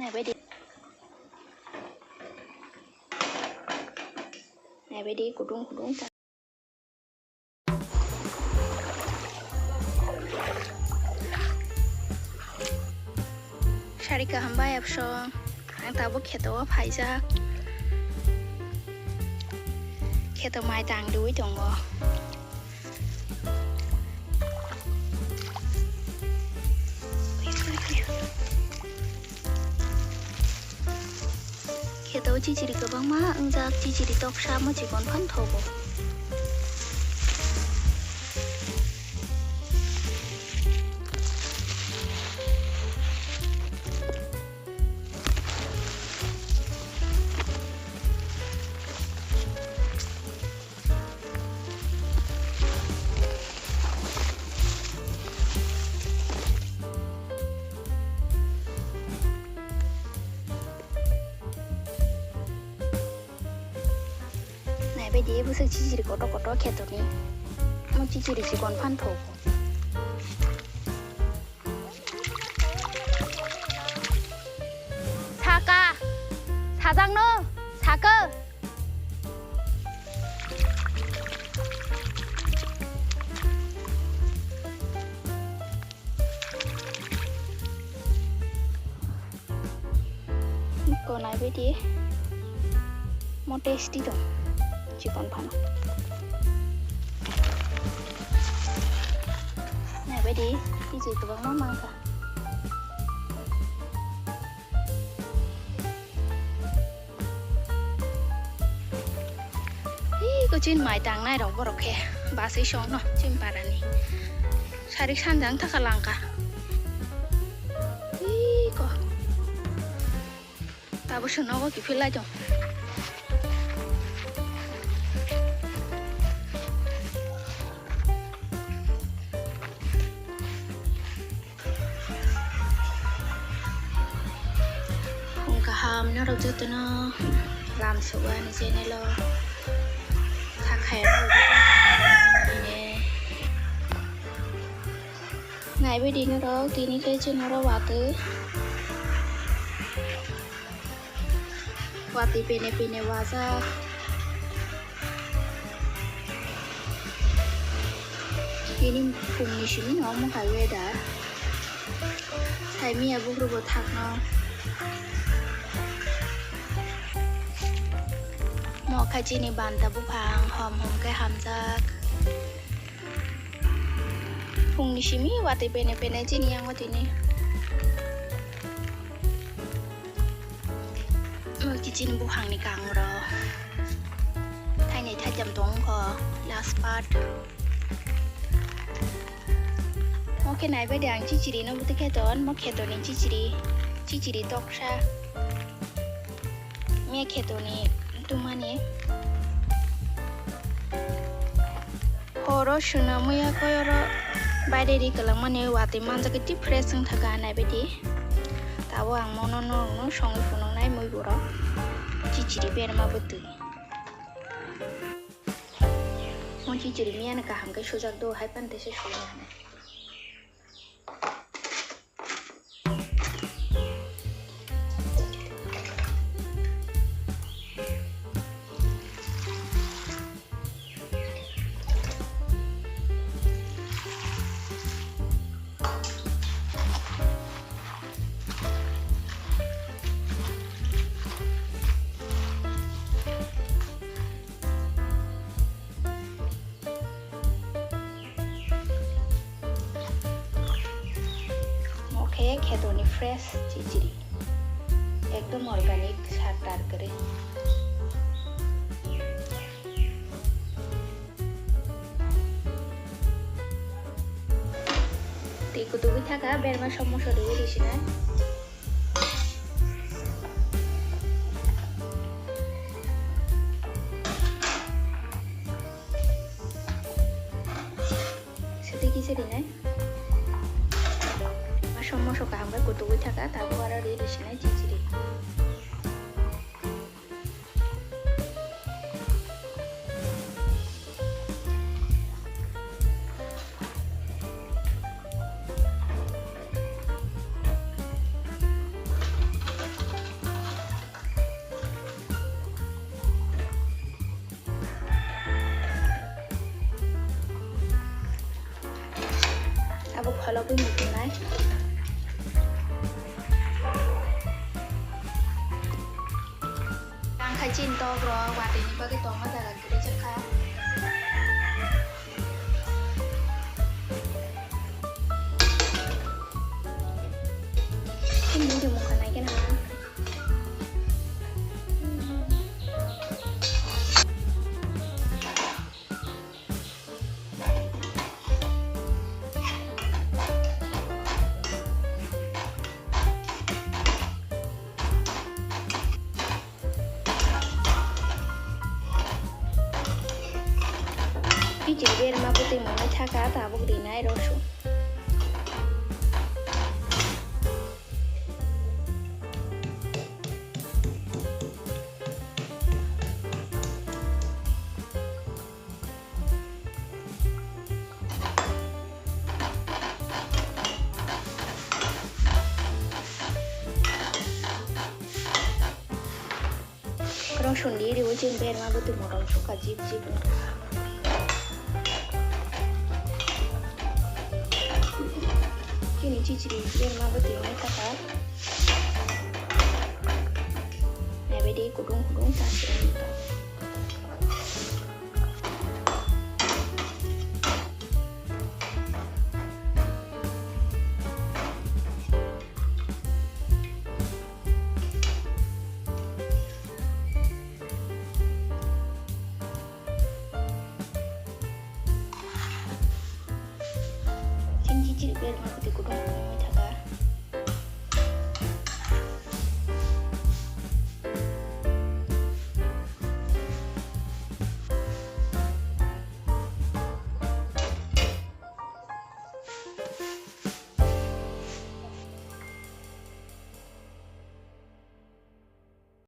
Này bây đi của đúng Sarika hamba yapso ang tabo Kheto phải ra Kheto mai tang đuôi chồng ngò Kheto Chichiri Kwbangma engjak Chichiri tok samo chikon phan thobo bây giờ bữa sáng Chichiri có đó Kheto ni, mau Chichiri chỉ còn phan thổ. 사과, 사장로, 사과. Còn này bây giờ, mau tasty dong. Chicken pan. Này bây đi Kwbangma mang cả. Có trên mái tang này đâu borok he. Ba sei song no trên parani. Sarik sandang thakalangka. Ko. Tabo sono ko kipila jong. Ham nó đâu chứ tụi nó làm sữa này trên này lo thạc hẹn rồi nè ngày bây đi nó đó tí ní cái trên nó đó vào tới vào tí pene vào ra tí ní cùng ní xíu nó không phải về đã thầy mía bốc rồi bột thạc nó mò khai chi ni bàn ta bốc hàng hòm cái hàm ra phùng ni shimi wati pene chi ni yang wati ni mò chi ni bốc hàng ni kang ro thay này thay chậm tống có last part mò cái này bây giờ Chichiri nó bút Kheto mò Kheto ni Chichiri tok sa mẹ Kheto ni tumani horo shuna muya koyoro baide di kalang mane wati manja kiti fresh ng thaga nai bedi tawo ang mono no song funong nai mwiborok Chichiri ben ma butu mo Chichiri miya na ka ham kai sojak do hai pan te se shoya ne Kheto ni fresh Chichiri ekdom organic satar kare ti kutubi thaka berma সমস্যা দেবে দিছি না সেটা কি সেটা না সমস্যা কামে কুতুবি থাকা তারপর আর রিলেশনে Chichiri kalau pun itu naik. Yang kacin toh bro, waktu ini pakai tomat agak gede cekak. Ini dia mau naikin apa? Chichiri mah putih mana cakap tak buk di naik rosu. Rosu sendiri ujung biar mah putih mau suka jip. Ini Chichiri biar mah betul ini kakak. Nah beda kudung tasir itu. Chichiri biar mah betul kudung ini kakak.